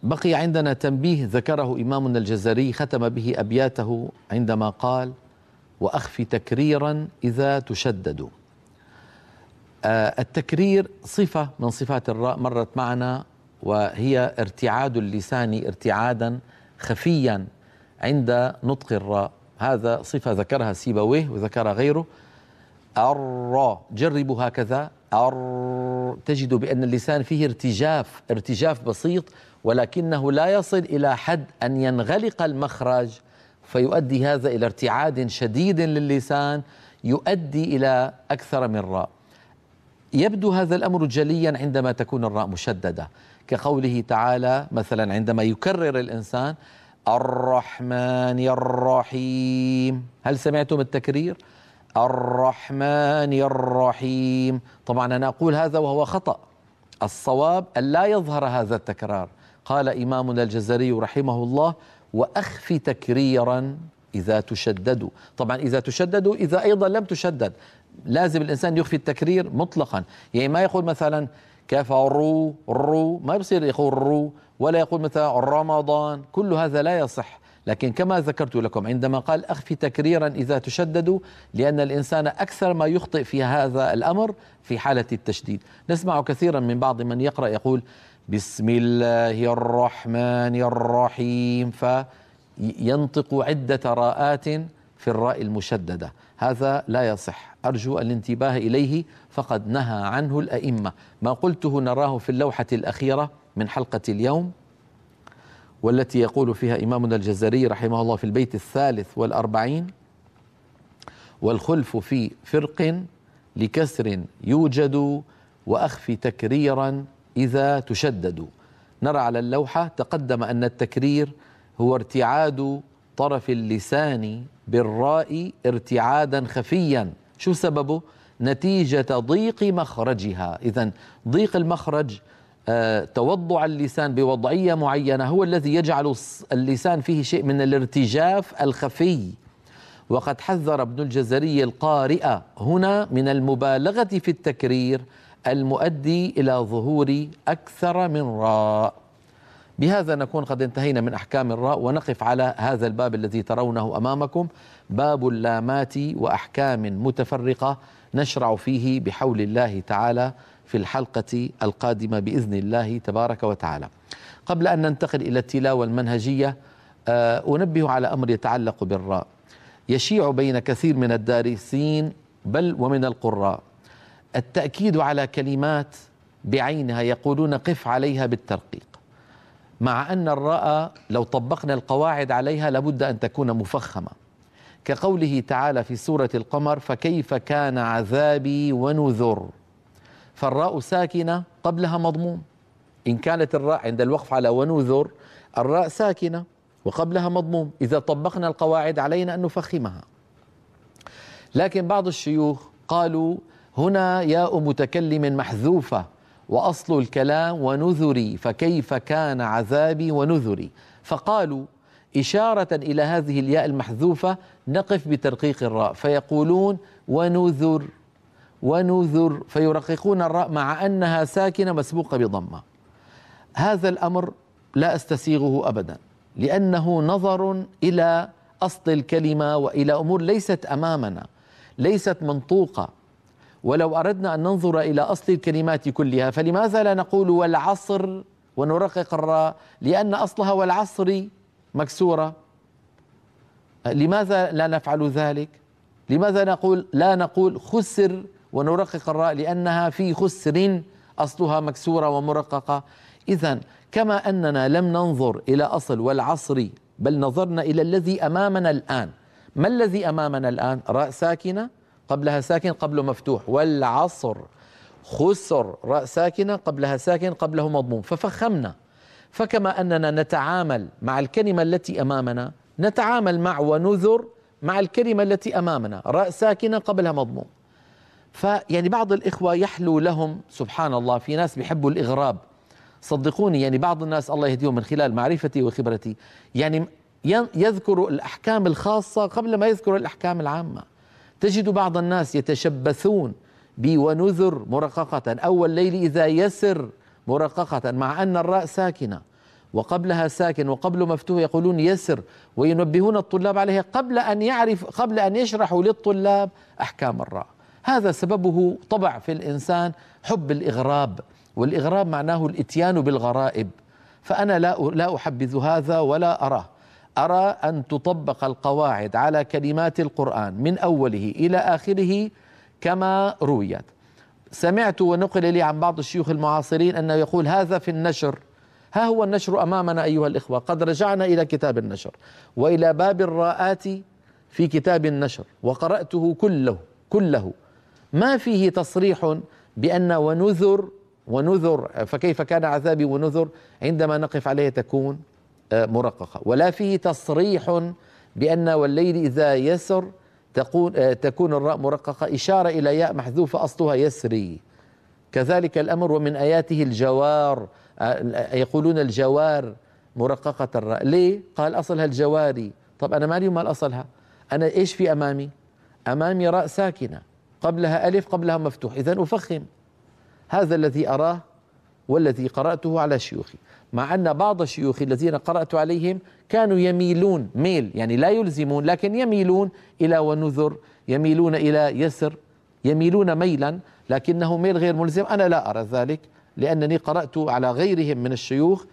بقي عندنا تنبيه ذكره إمامنا الجزري ختم به أبياته عندما قال: وأخف تكريرا إذا تشدد. التكرير صفة من صفات الراء مرت معنا، وهي ارتعاد اللسان ارتعادا خفيا عند نطق الراء. هذا صفة ذكرها سيبويه وذكر غيره. الراء جربوا هكذا، تجد بأن اللسان فيه ارتجاف بسيط، ولكنه لا يصل إلى حد أن ينغلق المخرج فيؤدي هذا إلى ارتعاد شديد للسان يؤدي إلى أكثر من راء. يبدو هذا الأمر جليا عندما تكون الراء مشددة، كقوله تعالى مثلا عندما يكرر الإنسان الرحمن الرحيم. هل سمعتم التكرير؟ الرحمن الرحيم. طبعا أنا أقول هذا وهو خطأ، الصواب أن لا يظهر هذا التكرار. قال إمامنا الجزري رحمه الله: وأخف تكريرا إذا تشددوا. طبعا إذا تشددوا، إذا أيضا لم تشدد لازم الإنسان يخفي التكرير مطلقا. يعني ما يقول مثلا كفروا الرو، ما بصير يقول الرو، ولا يقول مثلا رمضان، كل هذا لا يصح. لكن كما ذكرت لكم عندما قال أخفي تكريرا إذا تشددوا، لأن الإنسان أكثر ما يخطئ في هذا الأمر في حالة التشديد. نسمع كثيرا من بعض من يقرأ يقول بسم الله الرحمن الرحيم، فينطق عدة راءات في الراء المشددة. هذا لا يصح، أرجو الانتباه إليه، فقد نهى عنه الأئمة. ما قلته نراه في اللوحة الأخيرة من حلقة اليوم، والتي يقول فيها إمامنا الجزري رحمه الله في البيت 43: والخلف في فرق لكسر يوجد وأخف تكريرا إذا تشدد. نرى على اللوحة تقدم أن التكرير هو ارتعاد طرف اللسان بالراء ارتعادا خفيا. شو سببه؟ نتيجة ضيق مخرجها. إذن ضيق المخرج، توضع اللسان بوضعية معينة هو الذي يجعل اللسان فيه شيء من الارتجاف الخفي. وقد حذر ابن الجزري القارئ هنا من المبالغة في التكرير المؤدي إلى ظهور أكثر من راء. بهذا نكون قد انتهينا من أحكام الراء، ونقف على هذا الباب الذي ترونه أمامكم، باب اللامات وأحكام متفرقة، نشرع فيه بحول الله تعالى في الحلقة القادمة بإذن الله تبارك وتعالى. قبل أن ننتقل إلى التلاوة المنهجية، أنبه على أمر يتعلق بالراء. يشيع بين كثير من الدارسين بل ومن القراء التأكيد على كلمات بعينها، يقولون قف عليها بالترقيق، مع أن الراء لو طبقنا القواعد عليها لابد أن تكون مفخمة، كقوله تعالى في سورة القمر: فكيف كان عذابي ونذر. فالراء ساكنة قبلها مضموم. إن كانت الراء عند الوقف على ونذر الراء ساكنة وقبلها مضموم، إذا طبقنا القواعد علينا أن نفخمها. لكن بعض الشيوخ قالوا هنا ياء متكلم محذوفة، وأصل الكلام ونذري، فكيف كان عذابي ونذري. فقالوا إشارة إلى هذه الياء المحذوفة نقف بترقيق الراء، فيقولون ونذر ونذر، فيرققون الراء مع أنها ساكنة مسبوقة بضمة. هذا الأمر لا أستسيغه أبدا، لأنه نظر إلى أصل الكلمة وإلى أمور ليست أمامنا، ليست منطوقة. ولو أردنا أن ننظر إلى أصل الكلمات كلها فلماذا لا نقول والعصر ونرقق الراء؟ لأن أصلها والعصر مكسورة. لماذا لا نفعل ذلك؟ لماذا لا نقول خسر ونرقق الراء؟ لأنها في خسر أصلها مكسورة ومرققة. إذن كما أننا لم ننظر إلى أصل والعصر، بل نظرنا إلى الذي أمامنا الآن. ما الذي أمامنا الآن؟ راء ساكنة قبلها ساكن قبله مفتوح، والعصر خسر راء ساكنة قبلها ساكن قبله مضموم، ففخمنا. فكما أننا نتعامل مع الكلمة التي أمامنا نتعامل مع ونذر مع الكلمة التي أمامنا، راء ساكنة قبلها مضموم. فيعني بعض الإخوة يحلو لهم، سبحان الله، في ناس بيحبوا الإغراب، صدقوني. يعني بعض الناس الله يهديهم من خلال معرفتي وخبرتي يعني يذكر الأحكام الخاصة قبل ما يذكر الأحكام العامة. تجد بعض الناس يتشبثون بونذر مرققة، أول الليل إذا يسر مرققة مع أن الراء ساكنة وقبلها ساكن وقبله مفتوح، يقولون يسر وينبهون الطلاب عليها قبل أن يشرحوا للطلاب أحكام الراء. هذا سببه طبع في الإنسان حب الإغراب، والإغراب معناه الإتيان بالغرائب، فأنا لا أحبذ هذا ولا أراه. أرى أن تطبق القواعد على كلمات القرآن من أوله إلى آخره كما رويت. سمعت ونقل لي عن بعض الشيوخ المعاصرين أنه يقول هذا في النشر. ها هو النشر أمامنا أيها الإخوة، قد رجعنا إلى كتاب النشر وإلى باب الراءات في كتاب النشر وقرأته كله ما فيه تصريح بأن ونذر فكيف كان عذابي ونذر عندما نقف عليه تكون مرققة، ولا فيه تصريح بأن والليل إذا يسر تكون الراء مرققة، إشارة إلى ياء محذوفة أصلها يسري. كذلك الأمر ومن آياته الجوار، يقولون الجوار مرققة الراء، ليه؟ قال أصلها الجواري. طب أنا مالي ومال أصلها، أنا إيش في أمامي راء ساكنة قبلها ألف قبلها مفتوح، إذن أفخم. هذا الذي أراه والذي قرأته على شيوخي، مع أن بعض الشيوخ الذين قرأت عليهم كانوا يميلون يعني لا يلزمون لكن يميلون إلى ونذر، يميلون إلى يسر، يميلون ميلا لكنه ميل غير ملزم. أنا لا أرى ذلك، لأنني قرأت على غيرهم من الشيوخ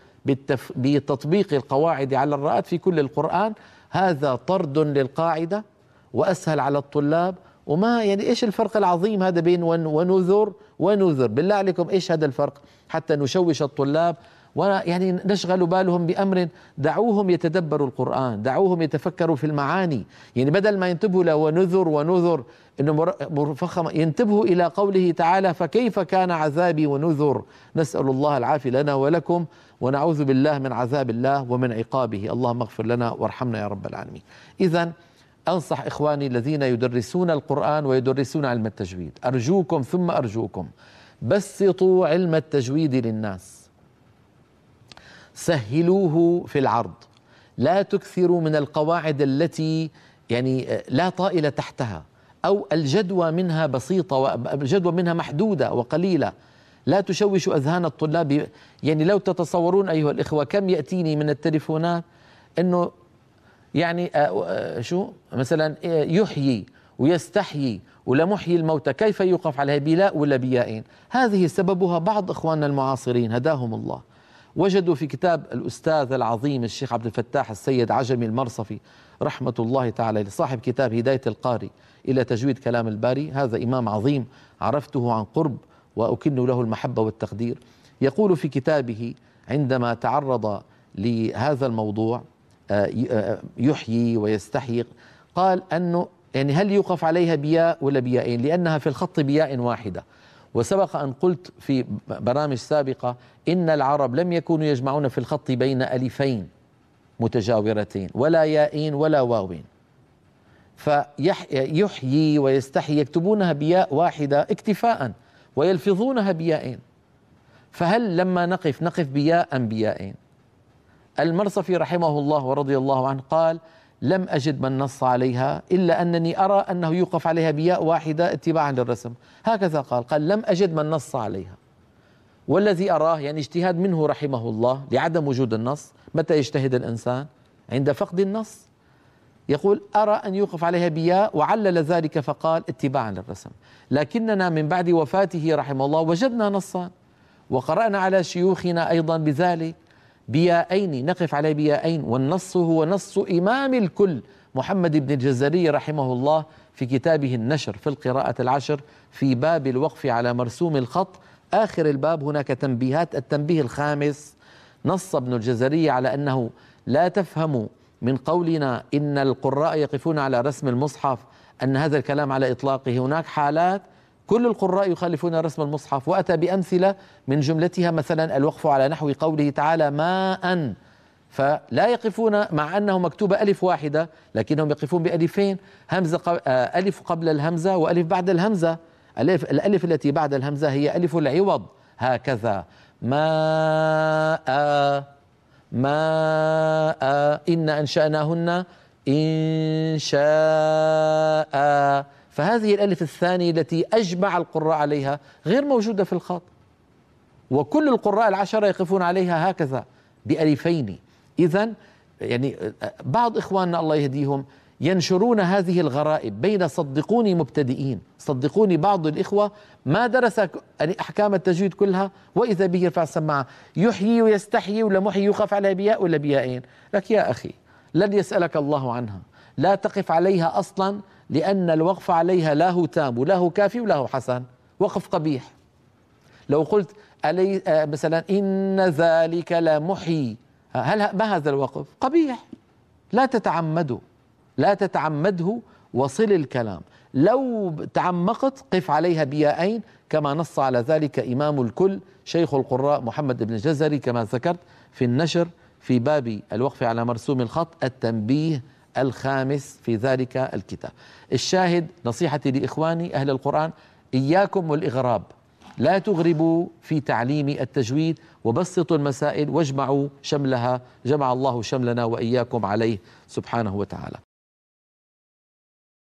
بتطبيق القواعد على الراءات في كل القرآن. هذا طرد للقاعدة وأسهل على الطلاب. وما يعني إيش الفرق العظيم هذا بين ونذر؟ بالله عليكم إيش هذا الفرق حتى نشوش الطلاب ويعني نشغل بالهم بأمر؟ دعوهم يتدبروا القرآن، دعوهم يتفكروا في المعاني. يعني بدل ما ينتبهوا له ونذر إنه مرفخم، ينتبهوا إلى قوله تعالى فكيف كان عذابي ونذر. نسأل الله العافية لنا ولكم، ونعوذ بالله من عذاب الله ومن عقابه. اللهم اغفر لنا وارحمنا يا رب العالمين. إذن أنصح إخواني الذين يدرسون القرآن ويدرسون علم التجويد، أرجوكم ثم أرجوكم بسطوا علم التجويد للناس، سهلوه في العرض، لا تكثروا من القواعد التي يعني لا طائل تحتها أو الجدوى منها بسيطة والجدوى منها محدودة وقليلة، لا تشوشوا أذهان الطلاب. يعني لو تتصورون أيها الإخوة كم يأتيني من التليفونات إنه يعني شو مثلا يحيي ويستحيي ولمحيي الموتى، كيف يوقف عليها بلاء ولا بيائين؟ هذه سببها بعض إخواننا المعاصرين هداهم الله وجدوا في كتاب الأستاذ العظيم الشيخ عبد الفتاح السيد عجمي المرصفي رحمة الله تعالى، صاحب كتاب هداية القارئ إلى تجويد كلام الباري. هذا إمام عظيم عرفته عن قرب وأكن له المحبة والتقدير. يقول في كتابه عندما تعرض لهذا الموضوع يحيي ويستحيي، قال أنه يعني هل يوقف عليها بياء ولا بيائين؟ لأنها في الخط بياء واحدة. وسبق أن قلت في برامج سابقة إن العرب لم يكونوا يجمعون في الخط بين ألفين متجاورتين ولا يائين ولا واوين، فيحيي ويستحيي يكتبونها بياء واحدة اكتفاء ويلفظونها بيائين. فهل لما نقف بياء أم بيائين؟ المرصفي رحمه الله ورضي الله عنه قال لم أجد من نص عليها إلا أنني أرى أنه يوقف عليها بياء واحدة اتباعا للرسم، هكذا قال لم أجد من نص عليها. والذي أراه يعني اجتهاد منه رحمه الله لعدم وجود النص. متى يجتهد الإنسان؟ عند فقد النص. يقول أرى أن يوقف عليها بياء، وعلل ذلك فقال اتباعا للرسم. لكننا من بعد وفاته رحمه الله وجدنا نصا وقرأنا على شيوخنا أيضا بذلك بيائين، نقف عليه بيائين، والنص هو نص إمام الكل محمد بن الجزري رحمه الله في كتابه النشر في القراءة العشر في باب الوقف على مرسوم الخط. آخر الباب هناك تنبيهات. التنبيه الخامس: نص ابن الجزري على أنه لا تفهم من قولنا إن القراء يقفون على رسم المصحف أن هذا الكلام على إطلاقه. هناك حالات كل القراء يخالفون رسم المصحف، وأتى بأمثلة من جملتها مثلا الوقف على نحو قوله تعالى ماء، فلا يقفون مع أنه مكتوبة ألف واحدة لكنهم يقفون بألفين، همزة ألف قبل الهمزة وألف بعد الهمزة. الألف التي بعد الهمزة هي ألف العوض، هكذا ماء إن أنشأناهن إن شاء. فهذه الألف الثانية التي أجمع القراء عليها غير موجودة في الخط، وكل القراء العشرة يقفون عليها هكذا بألفين. إذن يعني بعض إخواننا الله يهديهم ينشرون هذه الغرائب بين صدقوني مبتدئين. صدقوني بعض الإخوة ما درس أحكام التجويد كلها وإذا به يرفع السماعة يحيي ويستحيي ولا محيي يوقف على بياء ولا بيائين. لك يا أخي لن يسألك الله عنها، لا تقف عليها أصلا، لأن الوقف عليها له تام وله كافي وله حسن، وقف قبيح. لو قلت علي مثلا إن ذلك لمحيي، ما هذا الوقف؟ قبيح، لا تتعمده، لا تتعمده، وصل الكلام. لو تعمقت قف عليها بيائين كما نص على ذلك إمام الكل شيخ القراء محمد بن الجزري كما ذكرت في النشر في باب الوقف على مرسوم الخط التنبيه الخامس في ذلك الكتاب. الشاهد نصيحتي لإخواني أهل القرآن: إياكم والإغراب، لا تغربوا في تعليم التجويد، وبسطوا المسائل واجمعوا شملها، جمع الله شملنا وإياكم عليه سبحانه وتعالى.